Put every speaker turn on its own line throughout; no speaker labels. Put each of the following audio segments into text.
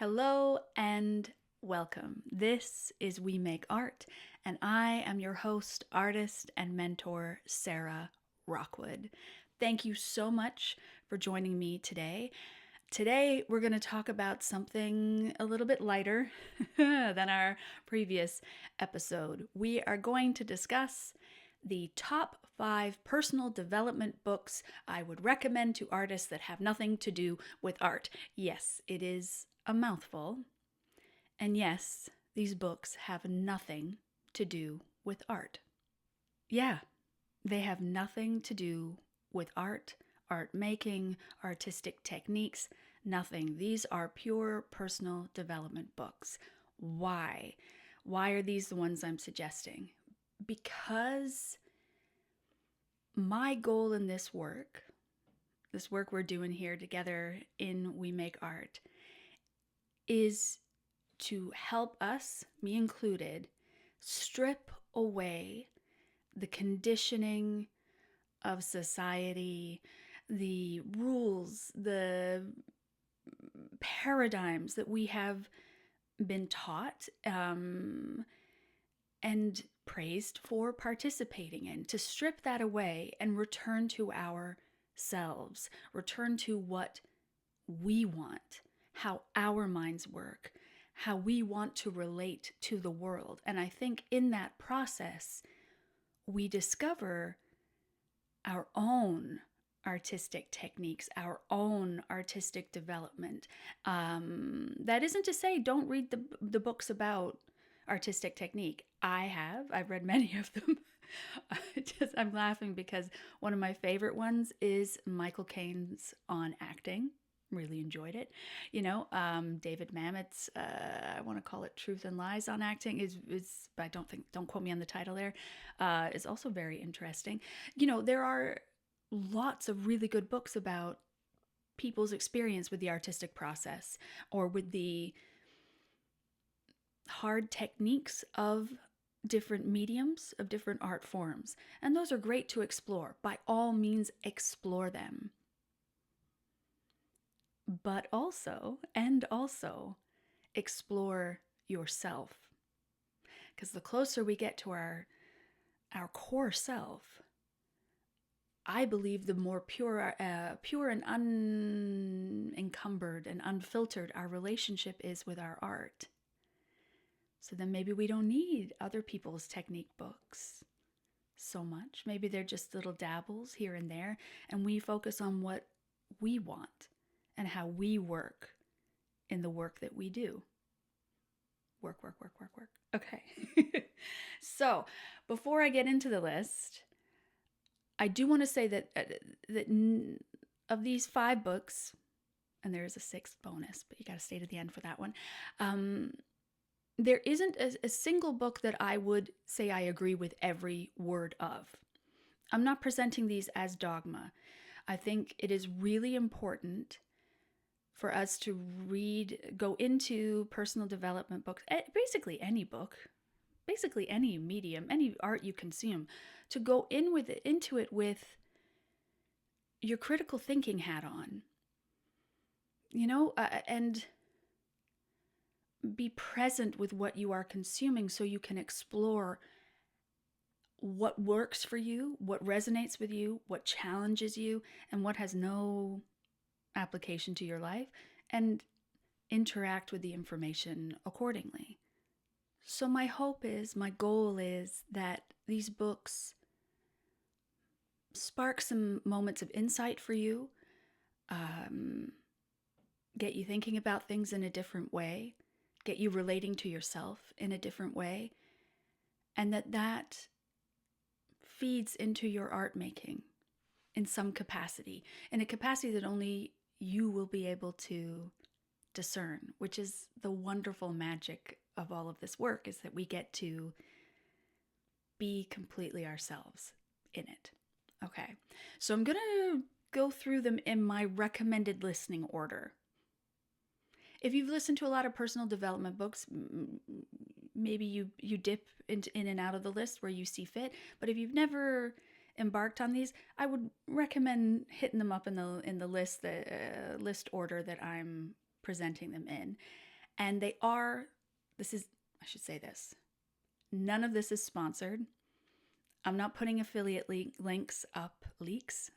Hello and welcome. This is We Make Art, and I am your host, artist, and mentor, Sarah Rockwood. Thank you so much for joining me today. Today, we're going to talk about something a little bit lighter than our previous episode. We are going to discuss the top 5 personal development books I would recommend to artists that have nothing to do with art. Yes, it is a mouthful. And yes, these books have nothing to do with art. Yeah, they have nothing to do with art making, artistic techniques, nothing. These are pure personal development books. Why? Why are these the ones I'm suggesting? Because my goal in this work we're doing here together in We Make Art, is to help us, me included, strip away the conditioning of society, the rules, the paradigms that we have been taught and praised for participating in, to strip that away and return to ourselves, return to what we want, how our minds work, how we want to relate to the world. And I think in that process, we discover our own artistic techniques, our own artistic development. That isn't to say don't read the books about artistic technique. I've read many of them. I'm laughing because one of my favorite ones is Michael Caine's On Acting. Really enjoyed it. David Mamet's, I want to call it Truth and Lies on Acting is but don't quote me on the title there, is also very interesting. There are lots of really good books about people's experience with the artistic process or with the hard techniques of different mediums, of different art forms. And those are great to explore. By all means, explore them. But also explore yourself. Because the closer we get to our core self, I believe the more pure and unencumbered and unfiltered our relationship is with our art. So then maybe we don't need other people's technique books so much. Maybe they're just little dabbles here and there, and we focus on what we want and how we work in the work that we do. Work. Okay. So before I get into the list, I do want to say that of these 5 books, and there is a 6th bonus, but you got to stay to the end for that one. There isn't a single book that I would say I agree with every word of. I'm not presenting these as dogma. I think it is really important for us to go into personal development books, basically any book, basically any medium, any art you consume, to go into it with your critical thinking hat on, and be present with what you are consuming so you can explore what works for you, what resonates with you, what challenges you, and what has no application to your life, and interact with the information accordingly. So my goal is that these books spark some moments of insight for you, get you thinking about things in a different way, get you relating to yourself in a different way, and that feeds into your art making in some capacity, in a capacity that only you will be able to discern, which is the wonderful magic of all of this work, is that we get to be completely ourselves in it. Okay, so I'm gonna go through them in my recommended listening order. If you've listened to a lot of personal development books, maybe you dip in and out of the list where you see fit. But if you've never embarked on these, I would recommend hitting them up in the list order that I'm presenting them in. And they are, I should say this, none of this is sponsored. I'm not putting affiliate links up, links.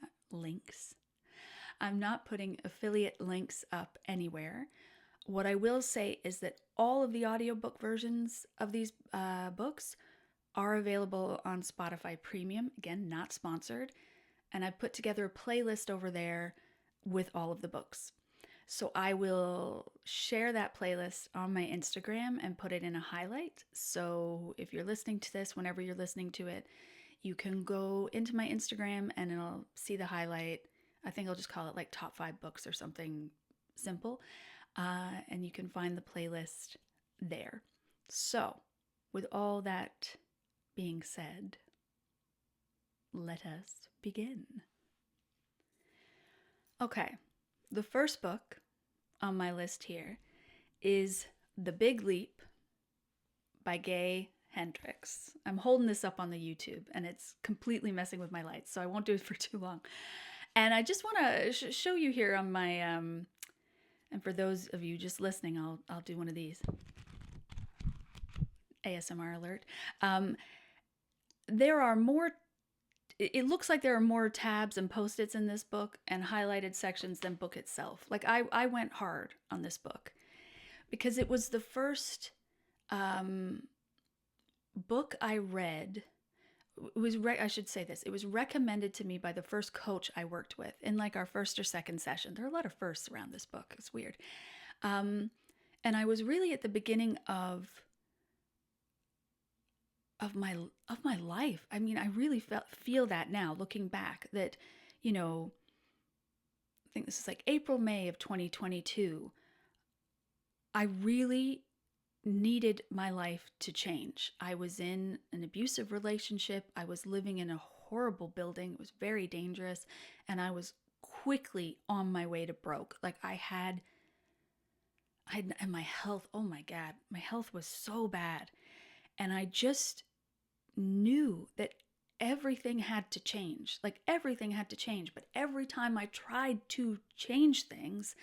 I'm not putting affiliate links up anywhere. What I will say is that all of the audiobook versions of these books are available on Spotify Premium. Again, not sponsored. And I've put together a playlist over there with all of the books. So I will share that playlist on my Instagram and put it in a highlight. So if you're listening to this, whenever you're listening to it, you can go into my Instagram and it'll see the highlight. I think I'll just call it like top 5 books or something simple. And you can find the playlist there. So with all that being said, let us begin. Okay, the first book on my list here is The Big Leap by Gay Hendricks. I'm holding this up on the YouTube and it's completely messing with my lights, so I won't do it for too long. And I just want to show you here on my, and for those of you just listening, I'll do one of these. ASMR alert. There are more, it looks like there are more tabs and post-its in this book and highlighted sections than book itself. Like I went hard on this book because it was the first book I read. It was I should say this. It was recommended to me by the first coach I worked with in like our first or second session. There are a lot of firsts around this book. It's weird. And I was really at the beginning of my life. I mean, I really feel that now looking back that, you know, I think this is like April, May of 2022. I really needed my life to change. I was in an abusive relationship. I was living in a horrible building. It was very dangerous. And I was quickly on my way to broke. Like and my health, oh my God, my health was so bad. And I just knew that everything had to change. Like everything had to change. But every time I tried to change things,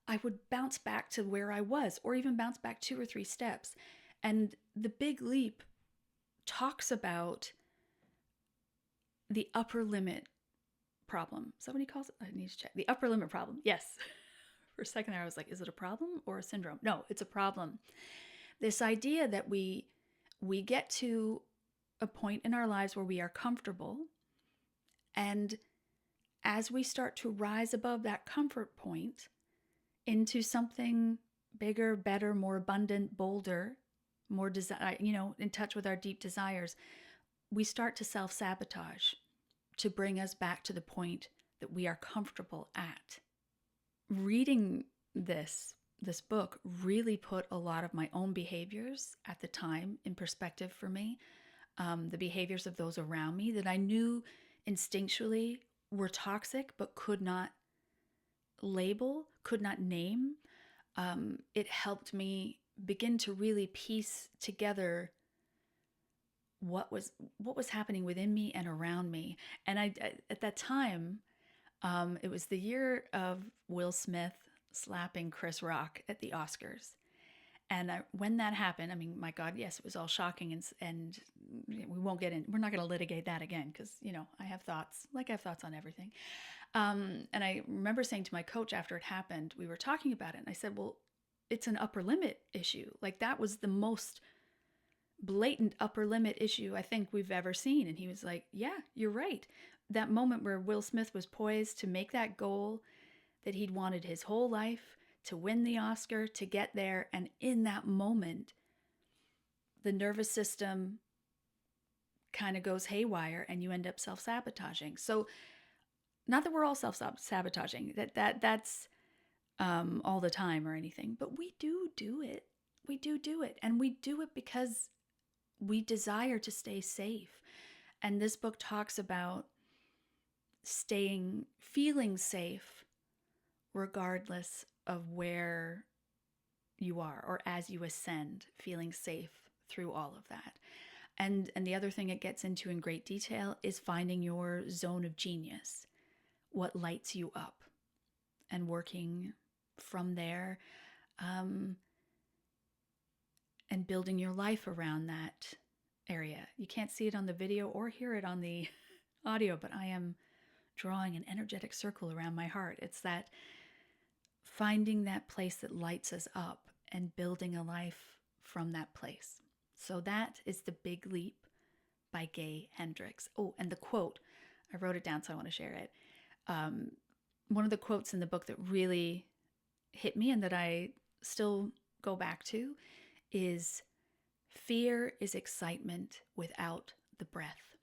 I would bounce back to where I was, or even bounce back 2 or 3 steps. And The Big Leap talks about the upper limit problem. Is that what he calls it? I need to check. The upper limit problem. Yes. For a second there, I was like, is it a problem or a syndrome? No, it's a problem. This idea that we get to a point in our lives where we are comfortable, and as we start to rise above that comfort point into something bigger, better, more abundant, bolder, more in touch with our deep desires, we start to self-sabotage to bring us back to the point that we are comfortable at. Reading this book really put a lot of my own behaviors at the time in perspective for me. The behaviors of those around me that I knew instinctually were toxic but could not label, could not name. It helped me begin to really piece together what was happening within me and around me. And I at that time, it was the year of Will Smith slapping Chris Rock at the Oscars. And when that happened, I mean, my God, yes, it was all shocking, and we're not going to litigate that again because, I have thoughts, like I have thoughts on everything. And I remember saying to my coach after it happened, we were talking about it, and I said, well, it's an upper limit issue. Like that was the most blatant upper limit issue I think we've ever seen. And he was like, yeah, you're right. That moment where Will Smith was poised to make that goal that he'd wanted his whole life, to win the Oscar, to get there. And in that moment, the nervous system kind of goes haywire and you end up self-sabotaging. So not that we're all self-sabotaging, that's all the time or anything, but we do it. We do it. And we do it because we desire to stay safe. And this book talks about feeling safe regardless of where you are, or as you ascend, feeling safe through all of that. And the other thing it gets into in great detail is finding your zone of genius, what lights you up, and working from there. and building your life around that area. You can't see it on the video or hear it on the audio, but I am drawing an energetic circle around my heart. It's that finding that place that lights us up and building a life from that place. So that is The Big Leap by Gay Hendricks. Oh, and the quote, I wrote it down, so I want to share it. One of the quotes in the book that really hit me and that I still go back to is, "Fear is excitement without the breath."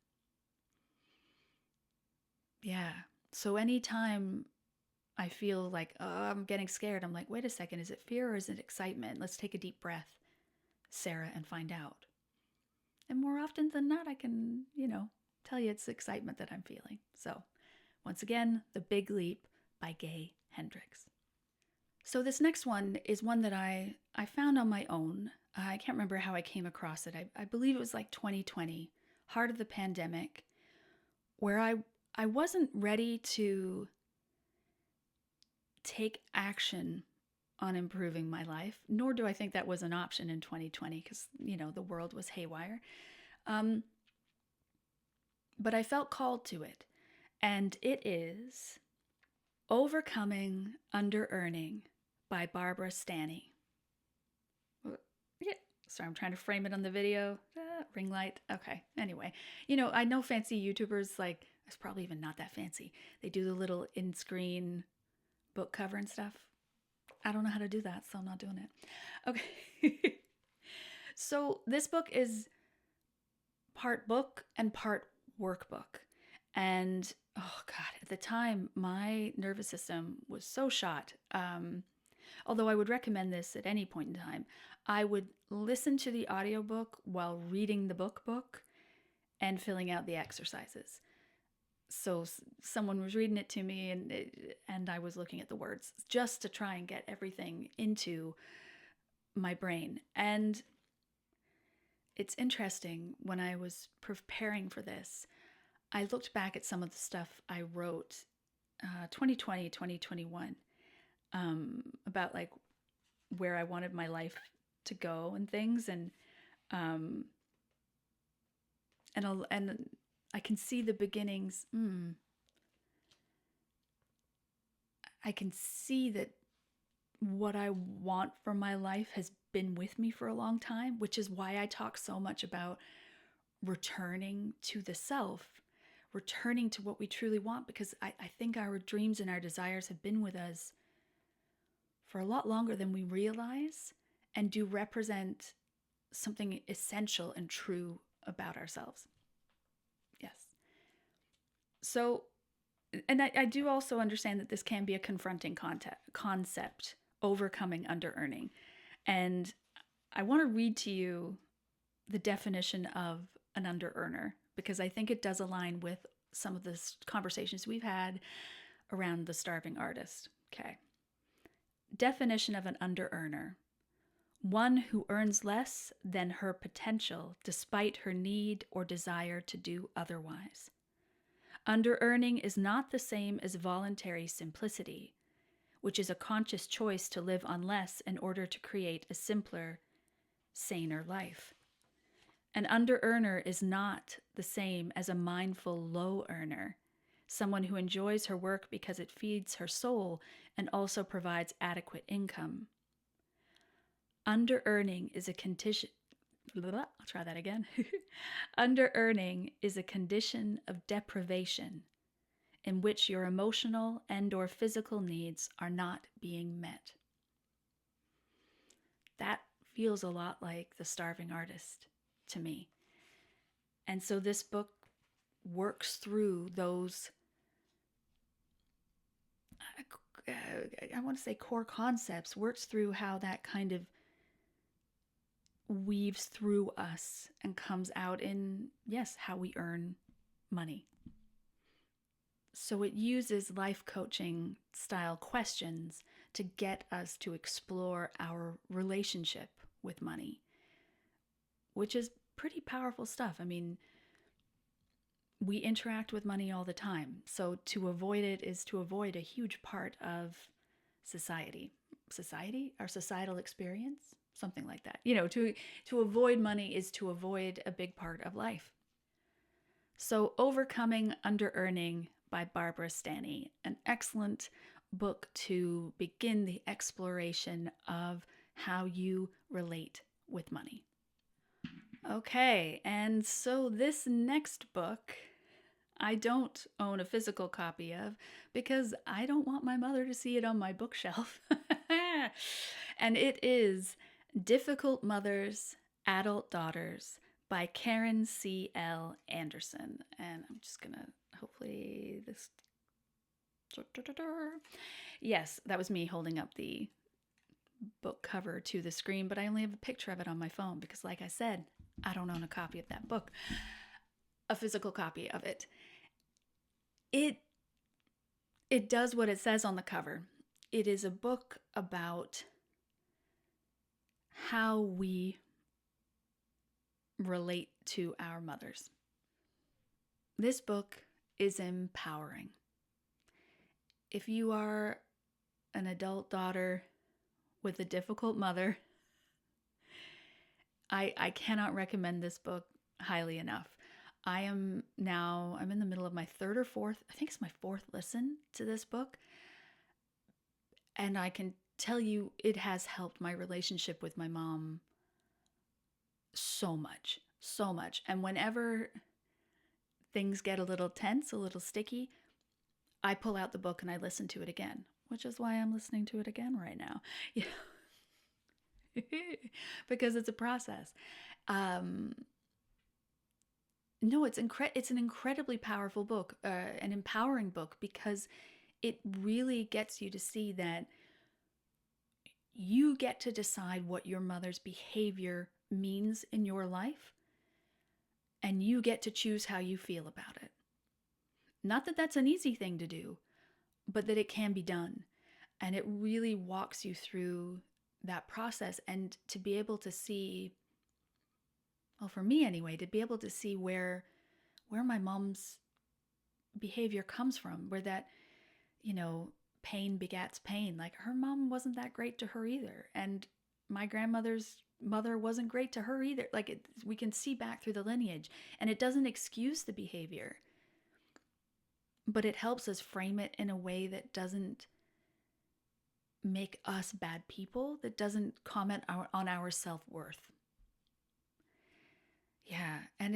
Yeah. So anytime I feel like, oh, I'm getting scared, I'm like, wait a second, is it fear or is it excitement? Let's take a deep breath, Sarah, and find out. And more often than not, I can, tell you it's excitement that I'm feeling. So once again, The Big Leap by Gay Hendricks. So this next one is one that I found on my own. I can't remember how I came across it. I believe it was like 2020, heart of the pandemic, where I wasn't ready to take action on improving my life, nor do I think that was an option in 2020 because, the world was haywire. But I felt called to it, and it is Overcoming Under-Earning by Barbara Stanny. Yeah. Sorry, I'm trying to frame it on the video. Ring light. Okay. Anyway, I know fancy YouTubers, like, it's probably even not that fancy. They do the little in-screen book cover and stuff. I don't know how to do that, so I'm not doing it. Okay. So this book is part book and part workbook. And oh God, at the time, my nervous system was so shot. Although I would recommend this at any point in time, I would listen to the audiobook while reading the book and filling out the exercises. So someone was reading it to me and I was looking at the words just to try and get everything into my brain. And it's interesting, when I was preparing for this, I looked back at some of the stuff I wrote 2020, 2021, about like where I wanted my life to go and things. And I can see the beginnings. I can see that what I want for my life has been with me for a long time, which is why I talk so much about returning to the self, returning to what we truly want, because I think our dreams and our desires have been with us for a lot longer than we realize and do represent something essential and true about ourselves. Yes. So, and I do also understand that this can be a confronting concept, overcoming under-earning. And I want to read to you the definition of an under-earner, because I think it does align with some of the conversations we've had around the starving artist. Okay. Definition of an under-earner: one who earns less than her potential despite her need or desire to do otherwise. Under-earning is not the same as voluntary simplicity, which is a conscious choice to live on less in order to create a simpler, saner life. An under-earner is not the same as a mindful low earner, someone who enjoys her work because it feeds her soul and also provides adequate income. Under-earning is a condition. I'll try that again. Under-earning is a condition of deprivation in which your emotional and/or physical needs are not being met. That feels a lot like the starving artist to me. And so this book works through those, I want to say core concepts, works through how that kind of weaves through us and comes out in, yes, how we earn money. So it uses life coaching style questions to get us to explore our relationship with money, which is pretty powerful stuff. I mean, we interact with money all the time. So to avoid it is to avoid a huge part of society, our societal experience. something like that. To avoid money is to avoid a big part of life. So, Overcoming Under-Earning by Barbara Stanny, an excellent book to begin the exploration of how you relate with money. Okay, and so this next book I don't own a physical copy of because I don't want my mother to see it on my bookshelf. And it is Difficult Mothers, Adult Daughters by Karen C.L. Anderson. And I'm just going to hopefully this. Yes, that was me holding up the book cover to the screen, but I only have a picture of it on my phone because, like I said, I don't own a copy of that book, a physical copy of it. It does what it says on the cover. It is a book about how we relate to our mothers. This book is empowering. If you are an adult daughter with a difficult mother, I cannot recommend this book highly enough. I'm in the middle of my third or fourth, I think it's my fourth listen to this book. And I can tell you it has helped my relationship with my mom so much, so much. And whenever things get a little tense, a little sticky, I pull out the book and I listen to it again, which is why I'm listening to it again right now. Because it's a process. No, it's an incredibly powerful book, an empowering book, because it really gets you to see that you get to decide what your mother's behavior means in your life, and you get to choose how you feel about it. Not that that's an easy thing to do, but that it can be done. And it really walks you through that process, and to be able to see, well, for me anyway, to be able to see where my mom's behavior comes from, where that, pain begats pain. Like, her mom wasn't that great to her either. And my grandmother's mother wasn't great to her either. Like, we can see back through the lineage, and it doesn't excuse the behavior, but it helps us frame it in a way that doesn't make us bad people, that doesn't comment on our self-worth. Yeah, and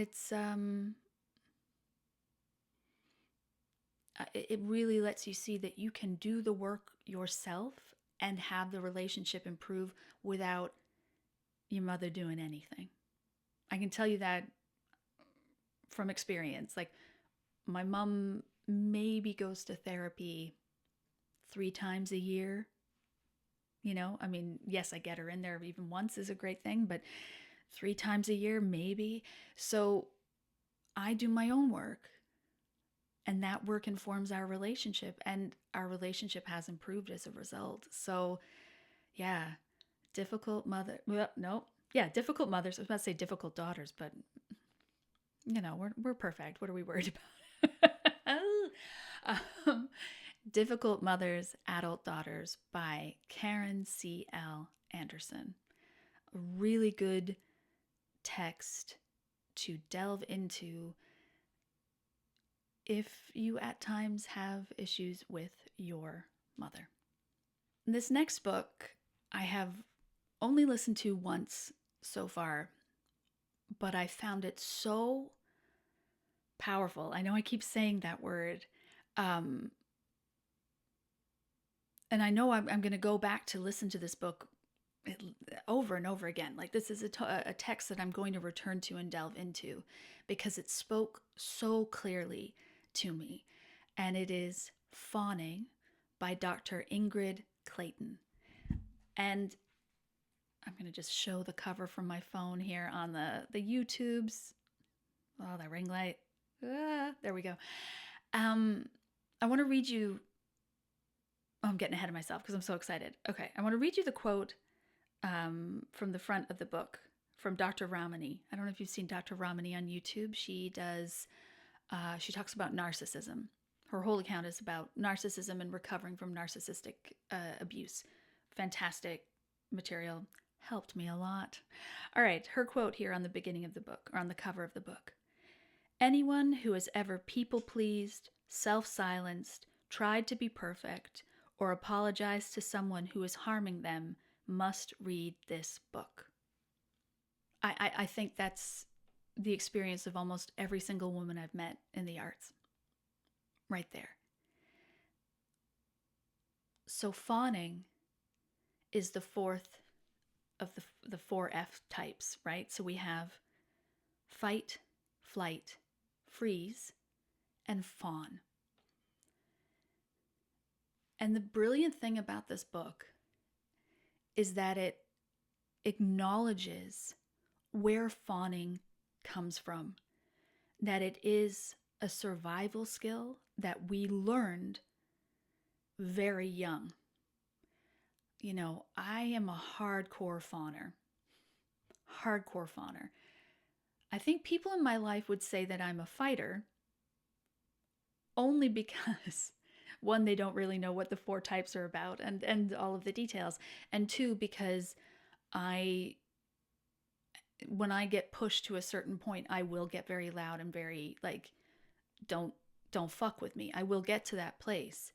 it really lets you see that you can do the work yourself and have the relationship improve without your mother doing anything. I can tell you that from experience. Like, my mom maybe goes to therapy 3 times a year. Yes, I get her in there even once is a great thing, but 3 times a year, maybe. So I do my own work, and that work informs our relationship, and our relationship has improved as a result. So yeah, difficult mothers. I was about to say difficult daughters, but we're perfect. What are we worried about? Difficult Mothers, Adult Daughters by Karen C.L. Anderson. A really good text to delve into if you at times have issues with your mother. This next book I have only listened to once so far, but I found it so powerful. I know I keep saying that word. And I know I'm going to go back to listen to this book over and over again. Like, this is a text that I'm going to return to and delve into because it spoke so clearly to me. And it is Fawning by Dr. Ingrid Clayton. And I'm going to just show the cover from my phone here on the YouTubes. Oh, that ring light. There we go. I want to read you. Oh, I'm getting ahead of myself because I'm so excited. Okay, I want to read you the quote from the front of the book from Dr. Ramani. I don't know if you've seen Dr. Ramani on YouTube. She talks about narcissism. Her whole account is about narcissism and recovering from narcissistic abuse. Fantastic material. helped me a lot. All right, her quote here on the beginning of the book, or on the cover of the book. Anyone who has ever people-pleased, self-silenced, tried to be perfect, or apologized to someone who is harming them must read this book. I think that's the experience of almost every single woman I've met in the arts. Right there. So fawning is the fourth of the four F types, right? So we have fight, flight, freeze, and fawn. And the brilliant thing about this book is that it acknowledges where fawning comes from, that it is a survival skill that we learned very young. You know, I am a hardcore fawner. I think people in my life would say that I'm a fighter only because, one, they don't really know what the four types are about and all of the details, and two, because when I get pushed to a certain point, I will get very loud and very like, don't fuck with me. I will get to that place.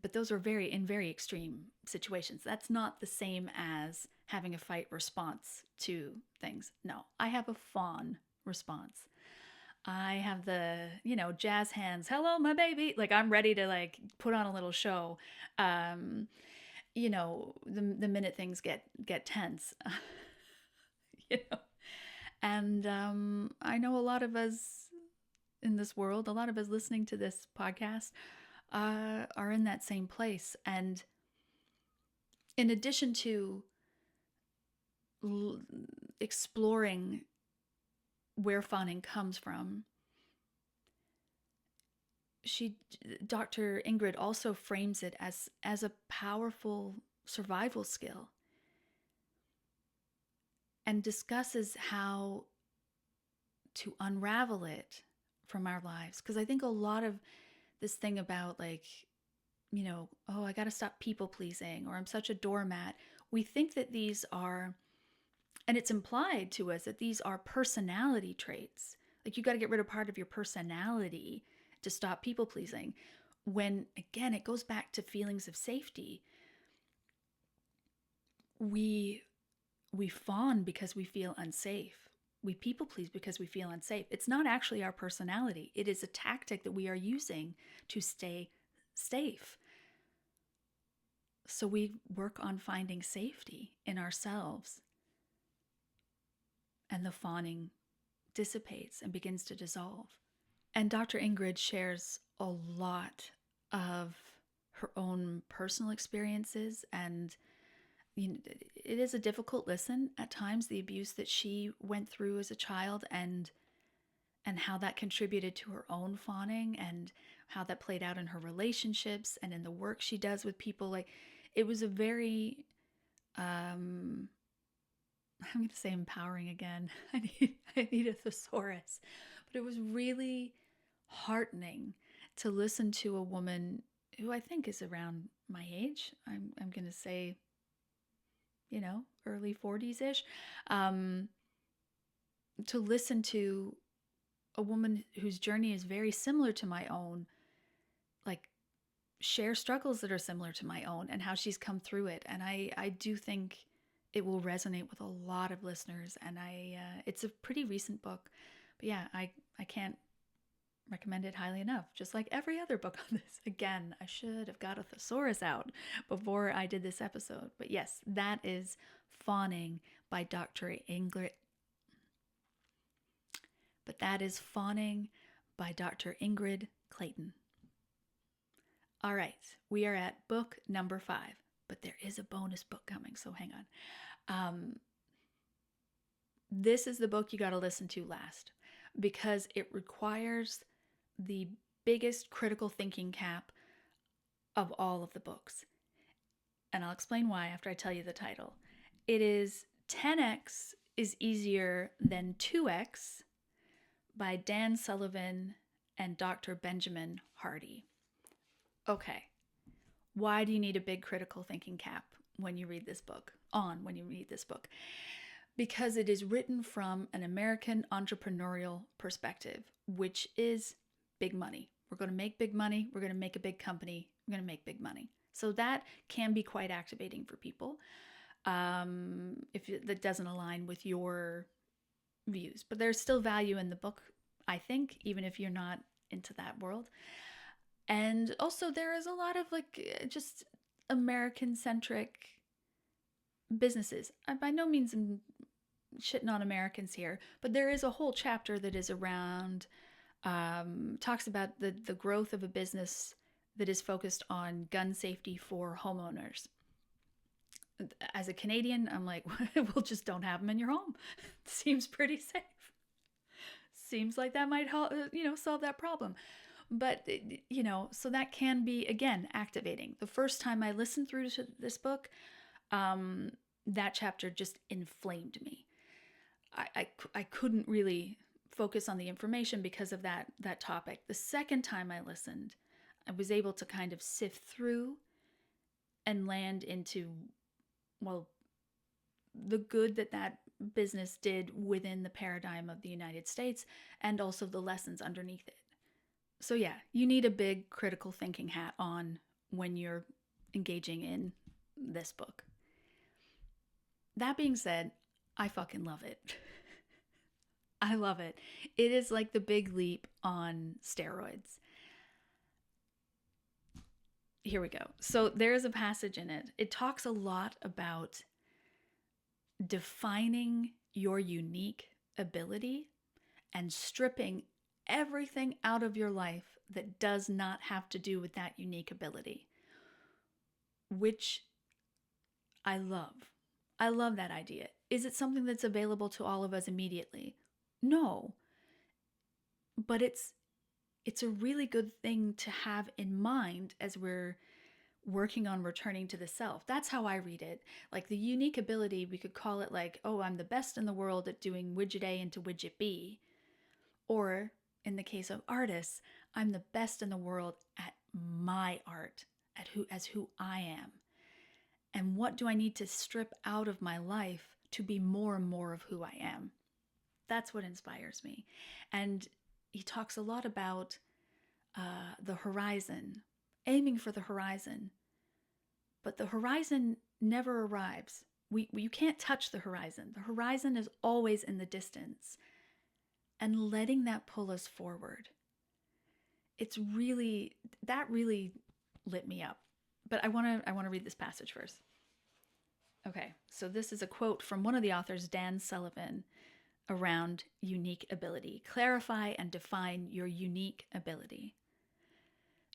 But those are in very extreme situations. That's not the same as having a fight response to things. No, I have a fawn response. I have the, jazz hands. Hello, my baby. Like, I'm ready to like put on a little show. The minute things get tense. And I know a lot of us in this world, a lot of us listening to this podcast are in that same place. And in addition to exploring where fawning comes from, Dr. Ingrid also frames it as a powerful survival skill and discusses how to unravel it from our lives. Because I think a lot of this thing about like, oh, I got to stop people pleasing, or I'm such a doormat. We think that these are, and it's implied to us that these are personality traits. Like you got to get rid of part of your personality to stop people pleasing. When again, it goes back to feelings of safety. We fawn because we feel unsafe. We people please because we feel unsafe. It's not actually our personality. It is a tactic that we are using to stay safe. So we work on finding safety in ourselves. And the fawning dissipates and begins to dissolve. And Dr. Ingrid shares a lot of her own personal experiences, and it is a difficult listen at times, the abuse that she went through as a child and how that contributed to her own fawning and how that played out in her relationships and in the work she does with people. Like, it was a very, I'm going to say empowering again. I need a thesaurus. But it was really heartening to listen to a woman who I think is around my age. I'm going to say, early 40s-ish, to listen to a woman whose journey is very similar to my own, like share struggles that are similar to my own and how she's come through it. And I do think it will resonate with a lot of listeners. And it's a pretty recent book, but yeah, I can't recommend it highly enough. Just like every other book on this. Again, I should have got a thesaurus out before I did this episode. But yes, that is Fawning by Dr. Ingrid. But that is Fawning by Dr. Ingrid Clayton. All right, we are at book number 5, but there is a bonus book coming, so hang on. This is the book you got to listen to last because it requires the biggest critical thinking cap of all of the books. And I'll explain why after I tell you the title. It is 10x is Easier Than 2x by Dan Sullivan and Dr. Benjamin Hardy. Okay, why do you need a big critical thinking cap when you read this book, because it is written from an American entrepreneurial perspective, which is big money. We're going to make big money. We're going to make a big company. We're going to make big money. So that can be quite activating for people if that doesn't align with your views. But there's still value in the book, I think, even if you're not into that world. And also there is a lot of just American-centric businesses. I by no means am shitting on Americans here, but there is a whole chapter that is around, talks about the growth of a business that is focused on gun safety for homeowners. As a Canadian, I'm like, well, just don't have them in your home. Seems pretty safe. Seems like that might help, solve that problem. But, so that can be, again, activating. The first time I listened through to this book, that chapter just inflamed me. I couldn't really focus on the information because of that topic. The second time I listened, I was able to kind of sift through and land into, well, the good that business did within the paradigm of the United States and also the lessons underneath it. So yeah, you need a big critical thinking hat on when you're engaging in this book. That being said, I fucking love it. I love it. It is like the big leap on steroids. Here we go. So there is a passage in it. It talks a lot about defining your unique ability and stripping everything out of your life that does not have to do with that unique ability, which I love. I love that idea. Is it something that's available to all of us immediately? No. But it's a really good thing to have in mind as we're working on returning to the self. That's how I read it. Like the unique ability, we could call it like, oh, I'm the best in the world at doing widget A into widget B. Or in the case of artists, I'm the best in the world at my art, as who I am. And what do I need to strip out of my life to be more and more of who I am? That's what inspires me. And he talks a lot about the horizon, aiming for the horizon. But the horizon never arrives. You can't touch the horizon. The horizon is always in the distance. And letting that pull us forward. That really lit me up. But I want to read this passage first. Okay, so this is a quote from one of the authors, Dan Sullivan, around unique ability. Clarify and define your unique ability.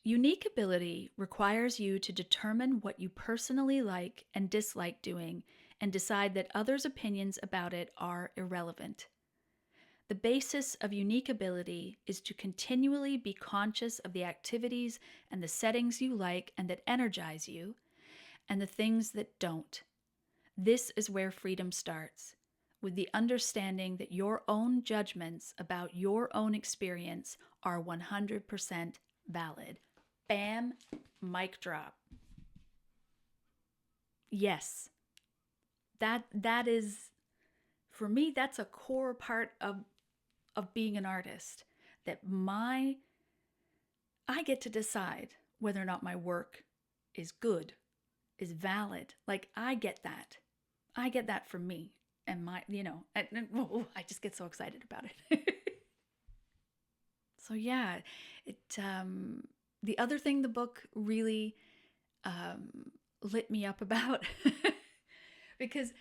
Unique ability requires you to determine what you personally like and dislike doing and decide that others' opinions about it are irrelevant. The basis of unique ability is to continually be conscious of the activities and the settings you like and that energize you, and the things that don't. This is where freedom starts, with the understanding that your own judgments about your own experience are 100% valid. Bam, mic drop. Yes, that is, for me, that's a core part of being an artist, that I get to decide whether or not my work is good, is valid. Like, I get that from me and my, I just get so excited about it. So yeah, the other thing the book really lit me up about, because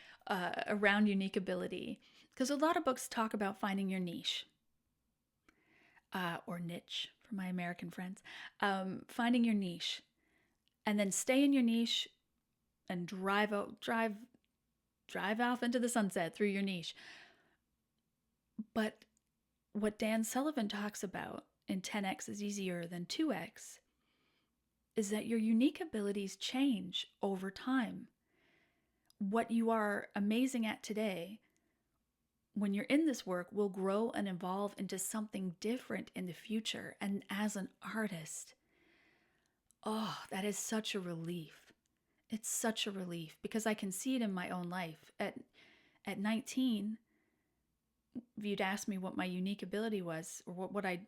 around unique ability, because a lot of books talk about finding your niche, or niche for my American friends, finding your niche, and then stay in your niche and drive off into the sunset through your niche. But what Dan Sullivan talks about in 10x is easier than 2x is that your unique abilities change over time. What you are amazing at today, when you're in this work, will grow and evolve into something different in the future. And as an artist, oh, that is such a relief. it's such a relief because I can see it in my own life. At 19, if you'd asked me what my unique ability was, or what I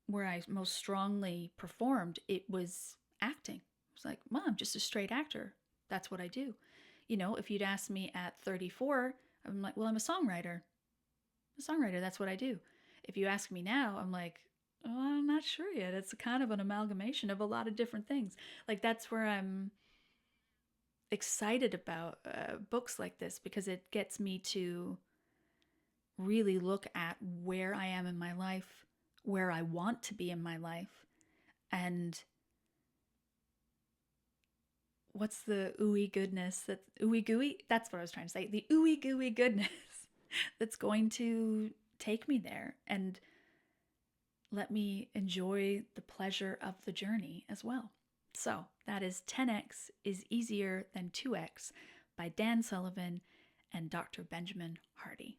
where I most strongly performed, it was acting. It was like, well, I'm just a straight actor. That's what I do. If you'd asked me at 34, I'm like, well, I'm a songwriter. That's what I do. If you ask me now, I'm like, oh, I'm not sure yet. It's kind of an amalgamation of a lot of different things. Like, that's where I'm excited about books like this, because it gets me to really look at where I am in my life, where I want to be in my life, and what's the ooey goodness, that ooey gooey, that's what I was trying to say, the ooey gooey goodness that's going to take me there and let me enjoy the pleasure of the journey as well. So that is 10x is Easier Than 2x by Dan Sullivan and Dr. Benjamin Hardy.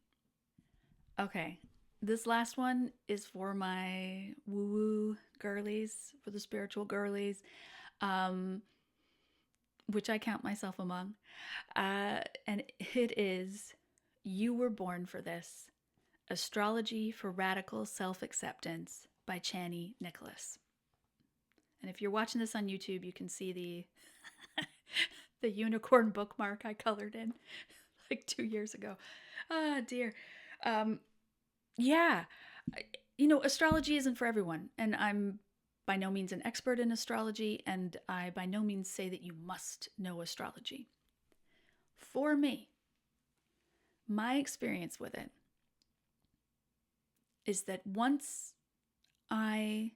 Okay, this last one is for my woo-woo girlies, for the spiritual girlies, which I count myself among. And it is You Were Born for This, Astrology for Radical Self-Acceptance by Chani Nicholas. And if you're watching this on YouTube, you can see the unicorn bookmark I colored in like 2 years ago. Ah, dear. Yeah, astrology isn't for everyone, and I'm by no means an expert in astrology, and I by no means say that you must know astrology. For me, my experience with it is that once I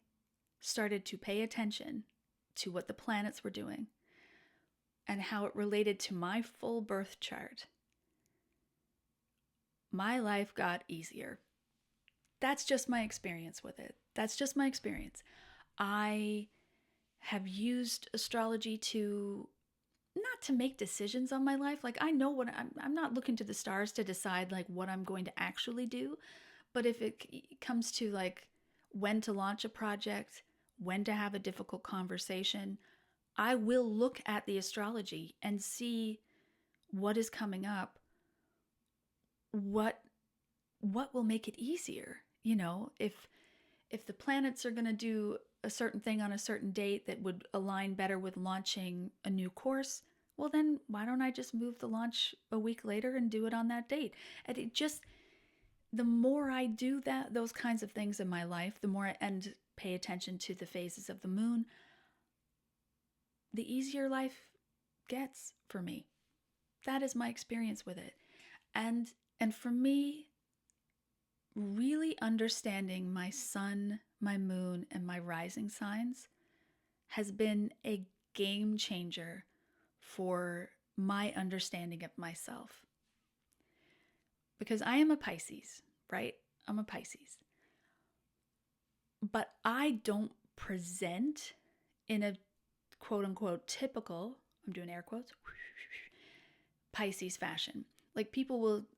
started to pay attention to what the planets were doing and how it related to my full birth chart, my life got easier. That's just my experience with it. That's just my experience. I have used astrology to not to make decisions on my life. Like, I know what I'm not looking to the stars to decide like what I'm going to actually do. But if it comes to like when to launch a project, when to have a difficult conversation, I will look at the astrology and see what is coming up, what will make it easier. If the planets are going to do a certain thing on a certain date that would align better with launching a new course, well then why don't I just move the launch a week later and do it on that date? And the more I do those kinds of things in my life, the more and pay attention to the phases of the moon, the easier life gets for me. That is my experience with it. And for me, really understanding my sun, my moon, and my rising signs has been a game changer for my understanding of myself. Because I am a Pisces, right? I'm a Pisces. But I don't present in a quote unquote typical, I'm doing air quotes, Pisces fashion. Like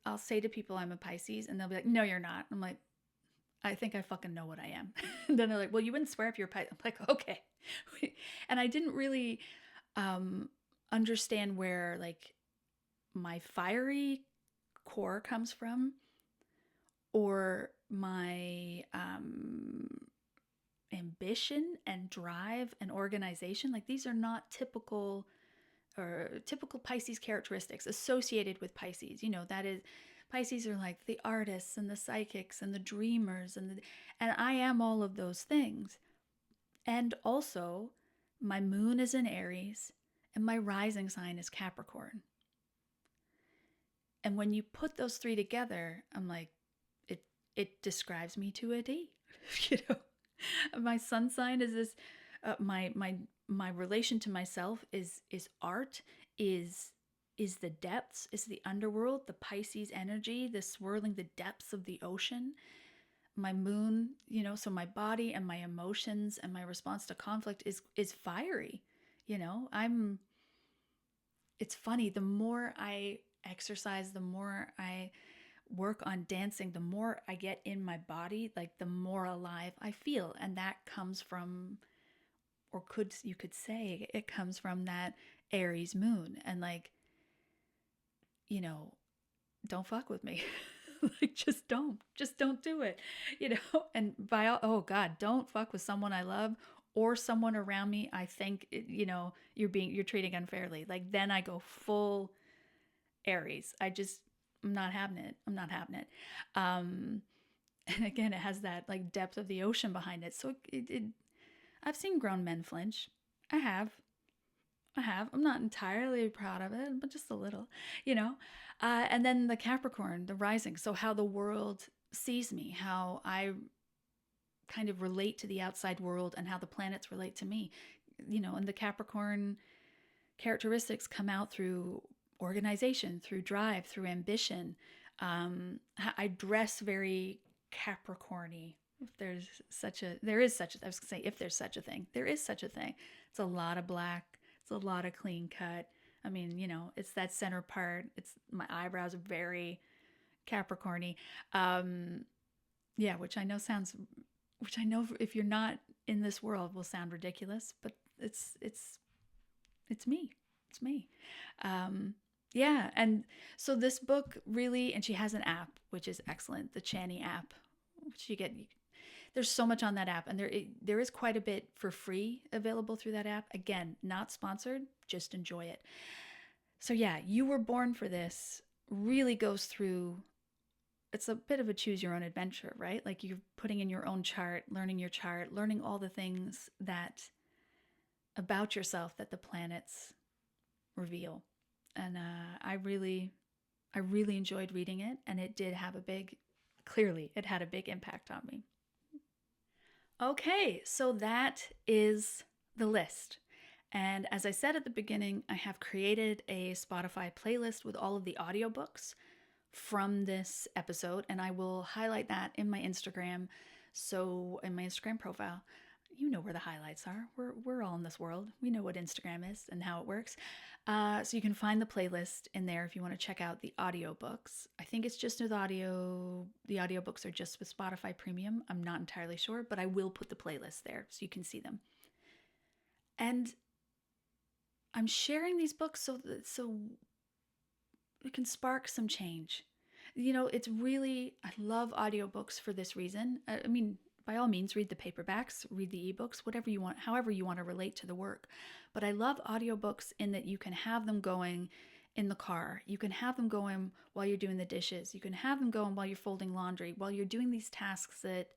I'll say to people I'm a Pisces and they'll be like, no, you're not. I'm like, I think I fucking know what I am. And then they're like, well, you wouldn't swear if you're Pisces. I'm like, okay. And I didn't really understand where like my fiery core comes from, or my ambition and drive and organization. Like, these are not typical Pisces characteristics associated with Pisces. That is, Pisces are like the artists and the psychics and the dreamers, and I am all of those things. And also, my moon is in Aries and my rising sign is Capricorn. And when you put those three together, I'm like, it describes me to a T. My sun sign is this. My relation to myself is art, is the depths, is the underworld, the Pisces energy, the swirling, the depths of the ocean. My moon, so my body and my emotions and my response to conflict is fiery. It's funny, the more I exercise, the more I work on dancing, the more I get in my body, like the more alive I feel. And that comes from, or you could say it comes from that Aries moon, and like, you know, don't fuck with me. Like, just don't do it, you know. And by all, oh God, don't fuck with someone I love or someone around me I think, you're treating unfairly. Like, then I go full Aries. I'm not having it. I'm not having it. um and again, it has that like depth of the ocean behind it. So I've seen grown men flinch. I have. I'm not entirely proud of it, but just a little, you know. And then the Capricorn, the rising. So how the world sees me, how I kind of relate to the outside world, and how the planets relate to me, and the Capricorn characteristics come out through organization, through drive, through ambition. I dress very Capricorny. If there is such a, I was gonna say, if there's such a thing, there is such a thing. It's a lot of black. It's a lot of clean cut. I mean, it's that center part. It's my eyebrows are very Capricorny. Um, yeah, which I know if you're not in this world will sound ridiculous, but it's me. It's me. Um, yeah, and so this book really, and she has an app which is excellent, the Chani app, which you get. There's so much on that app, and there is quite a bit for free available through that app. Again, not sponsored, just enjoy it. So yeah, You Were Born for This really goes through. It's a bit of a choose your own adventure, right? Like, you're putting in your own chart, learning all the things that about yourself that the planets reveal. And I really enjoyed reading it, and it did have clearly, it had a big impact on me. Okay, so that is the list. And as I said at the beginning, I have created a Spotify playlist with all of the audiobooks from this episode, and I will highlight that in my Instagram. So, in my Instagram profile, you know where the highlights are. We're all in this world. We know what Instagram is and how it works. So you can find the playlist in there if you want to check out the audiobooks. I think it's just with audio. The audiobooks are just with Spotify Premium. I'm not entirely sure, but I will put the playlist there so you can see them. And I'm sharing these books so it can spark some change. It's really, I love audiobooks for this reason. I mean, by all means, read the paperbacks, read the ebooks, whatever you want, however you want to relate to the work. But I love audiobooks in that you can have them going in the car. You can have them going while you're doing the dishes. You can have them going while you're folding laundry, while you're doing these tasks that,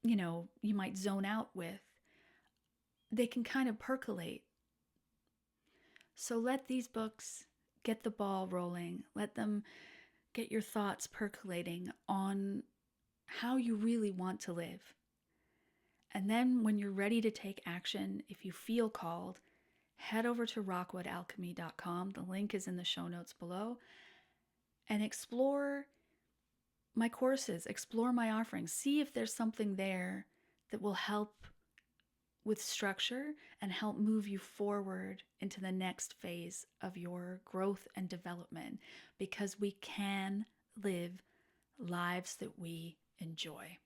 you might zone out with. They can kind of percolate. So let these books get the ball rolling. Let them get your thoughts percolating on how you really want to live. And then when you're ready to take action, if you feel called, head over to rockwoodalchemy.com. The link is in the show notes below. And explore my courses, explore my offerings. See if there's something there that will help with structure and help move you forward into the next phase of your growth and development, because we can live lives that we enjoy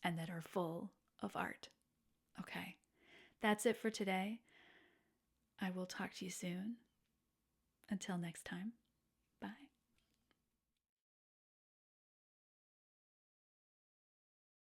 and that are full of art. Okay, that's it for today. I will talk to you soon. Until next time.